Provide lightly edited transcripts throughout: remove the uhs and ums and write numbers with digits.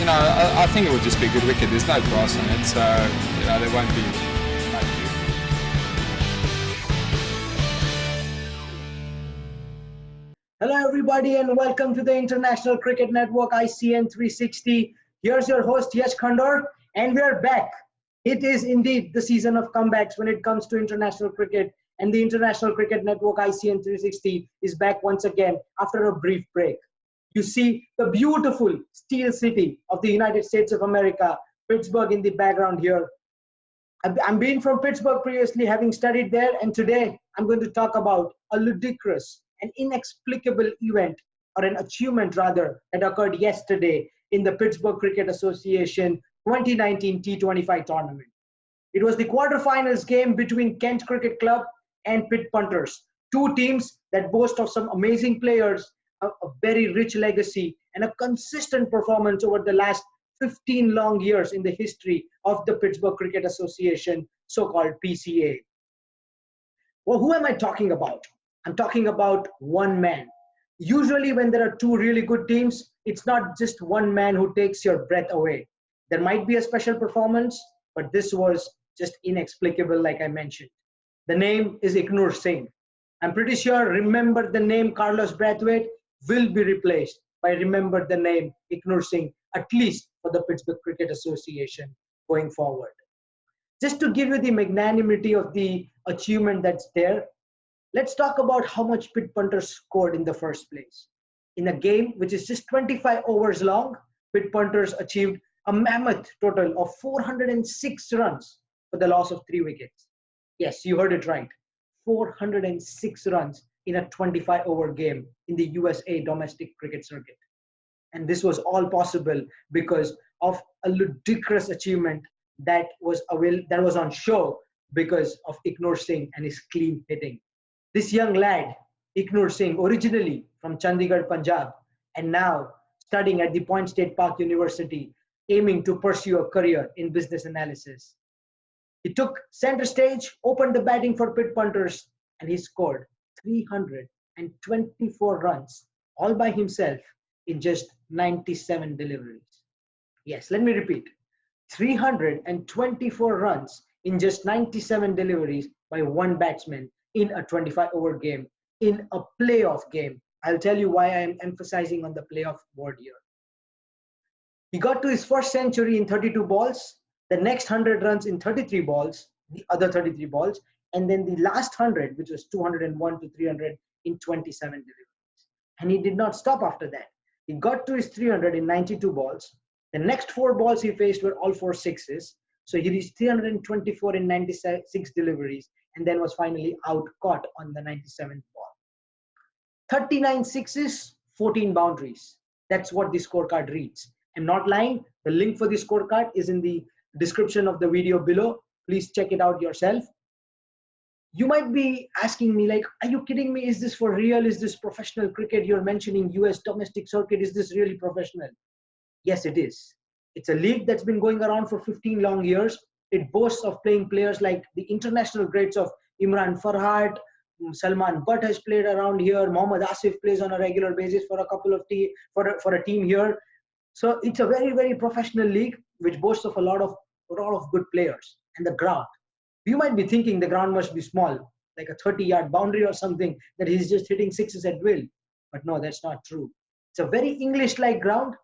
I think it would just be a good wicket. There's no grass on it, so there won't be much. Hello, everybody, and welcome to the International Cricket Network ICN 360. Here's your host, Iknoor, and we are back. It is indeed the season of comebacks when it comes to international cricket, and the International Cricket Network ICN 360 is back once again after a brief break. You see the beautiful steel city of the United States of America, Pittsburgh, in the background here. I'm being from Pittsburgh previously, having studied there, and today I'm going to talk about a ludicrous, an inexplicable event, or an achievement rather, that occurred yesterday in the Pittsburgh Cricket Association 2019 T25 tournament. It was the quarterfinals game between Kent Cricket Club and Pitt Punters, two teams that boast of some amazing players, a very rich legacy, and a consistent performance over the last 15 long years in the history of the Pittsburgh Cricket Association, so-called PCA. Well, who am I talking about? I'm talking about one man. Usually when there are two really good teams, it's not just one man who takes your breath away. There might be a special performance, but this was just inexplicable, like I mentioned. The name is Iknoor Singh. I'm pretty sure remember the name Carlos Brathwaite will be replaced by remember the name Iknoor Singh, at least for the Pittsburgh Cricket Association going forward. Just to give you the magnanimity of the achievement that's there, let's talk about how much Pitt Punters scored in the first place. In a game which is just 25 overs long, Pitt Punters achieved a mammoth total of 406 runs for the loss of 3 wickets. Yes, you heard it right. 406 runs in a 25-over game in the USA domestic cricket circuit. And this was all possible because of a ludicrous achievement that was on show because of Iknoor Singh and his clean hitting. This young lad, Iknoor Singh, originally from Chandigarh, Punjab, and now studying at the Point State Park University, aiming to pursue a career in business analysis. He took center stage, opened the batting for Pitt Punters, and he scored 324 runs all by himself in just 97 deliveries. Yes, let me repeat. 324 runs in just 97 deliveries by one batsman in a 25-over game, in a playoff game. I'll tell you why I am emphasizing on the playoff word here. He got to his first century in 32 balls, the next 100 runs in 33 balls, the other 33 balls, and then the last 100, which was 201 to 300 in 27 deliveries. And he did not stop after that. He got to his 300 in 92 balls. The next 4 balls he faced were all 4 sixes. So he reached 324 in 96 deliveries and then was finally out caught on the 97th ball. 39 sixes, 14 boundaries. That's what the scorecard reads. I'm not lying. The link for the scorecard is in the description of the video below. Please check it out yourself. You might be asking me, like, are you kidding me? Is this for real? Is this professional cricket? You're mentioning US domestic circuit. Is this really professional? Yes, it is. It's a league that's been going around for 15 long years. It boasts of playing players like the international greats of Imran Farhat, Salman Butt has played around here. Mohammad Asif plays on a regular basis for a couple of for a team here. So it's a very, very professional league which boasts of a lot of good players. And the ground. You might be thinking the ground must be small, like a 30-yard boundary or something, that he's just hitting sixes at will. But no, that's not true. It's a very English-like ground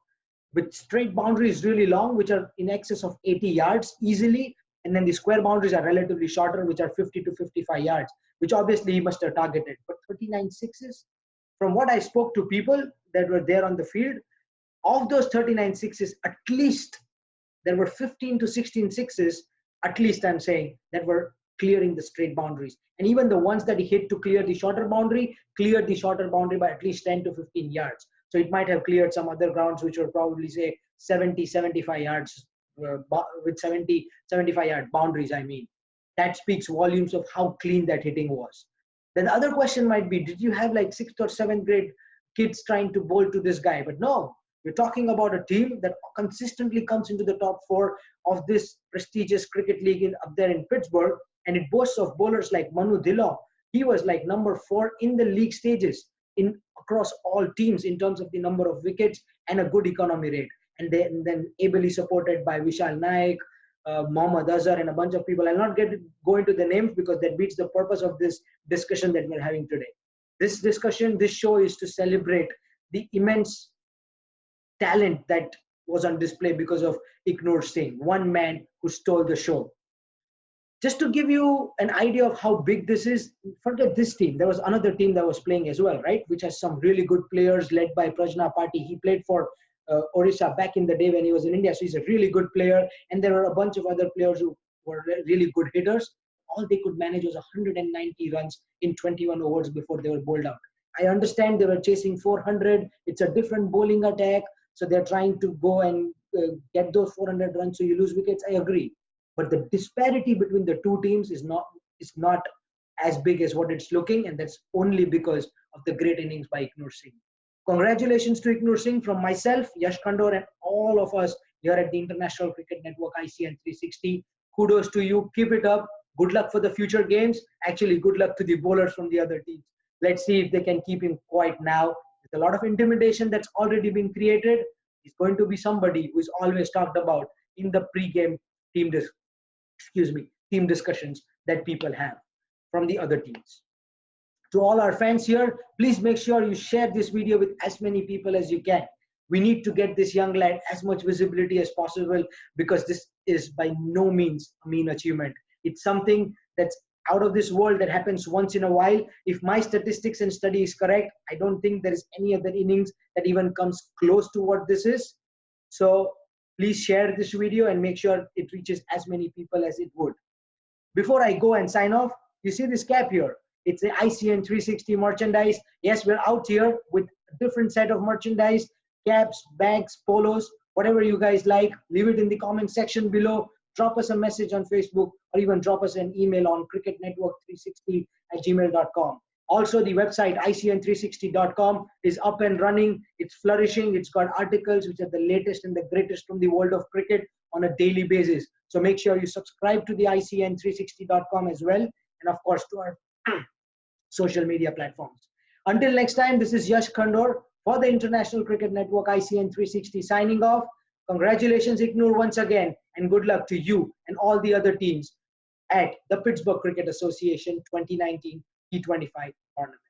with straight boundaries really long, which are in excess of 80 yards easily. And then the square boundaries are relatively shorter, which are 50 to 55 yards, which obviously he must have targeted. But 39 sixes, from what I spoke to people that were there on the field, of those 39 sixes, at least there were 15 to 16 sixes, at least I'm saying, that were clearing the straight boundaries. And even the ones that he hit to clear the shorter boundary, cleared the shorter boundary by at least 10 to 15 yards. So it might have cleared some other grounds which were probably, say, 70, 75 yards, with 70, 75 yard boundaries, I mean. That speaks volumes of how clean that hitting was. Then the other question might be, did you have like 6th or 7th grade kids trying to bowl to this guy? But no, we're talking about a team that consistently comes into the top 4 of this prestigious cricket league up there in Pittsburgh, and it boasts of bowlers like Manu Dhillon. He was like number 4 in the league stages across all teams in terms of the number of wickets and a good economy rate. and then ably supported by Vishal Naik, Mohammad Azhar, and a bunch of people. I'll not go into the names because that beats the purpose of this discussion that we're having today. This discussion, this show is to celebrate the immense talent that was on display because of Iknoor Singh, one man who stole the show. Just to give you an idea of how big this is, forget this team. There was another team that was playing as well, right? Which has some really good players led by Prajna Pati. He played for Orissa back in the day when he was in India. So he's a really good player. And there were a bunch of other players who were really good hitters. All they could manage was 190 runs in 21 overs before they were bowled out. I understand they were chasing 400. It's a different bowling attack. So they're trying to go and get those 400 runs so you lose wickets. I agree. But the disparity between the two teams is not as big as what it's looking, and that's only because of the great innings by Iknoor Singh. Congratulations to Iknoor Singh from myself, Yash Khandor, and all of us here at the International Cricket Network ICN 360. Kudos to you. Keep it up. Good luck for the future games. Actually, good luck to the bowlers from the other teams. Let's see if they can keep him quiet now. There's a lot of intimidation that's already been created. He's going to be somebody who is always talked about in the pre-game team discussions that people have from the other teams. To all our fans here, please make sure you share this video with as many people as you can. We need to get this young lad as much visibility as possible because this is by no means a mean achievement. It's something that's out of this world that happens once in a while. If my statistics and study is correct, I don't think there is any other innings that even comes close to what this is. So please share this video and make sure it reaches as many people as it would. Before I go and sign off, you see this cap here. It's the ICN 360 merchandise. Yes, we're out here with a different set of merchandise, caps, bags, polos, whatever you guys like. Leave it in the comment section below. Drop us a message on Facebook or even drop us an email on cricketnetwork360@gmail.com. Also, the website icn360.com is up and running. It's flourishing. It's got articles which are the latest and the greatest from the world of cricket on a daily basis. So make sure you subscribe to the icn360.com as well. And of course, to our social media platforms. Until next time, this is Yash Khandor for the International Cricket Network ICN 360 signing off. Congratulations, Iknoor, once again, and good luck to you and all the other teams at the Pittsburgh Cricket Association 2019 T25 tournament.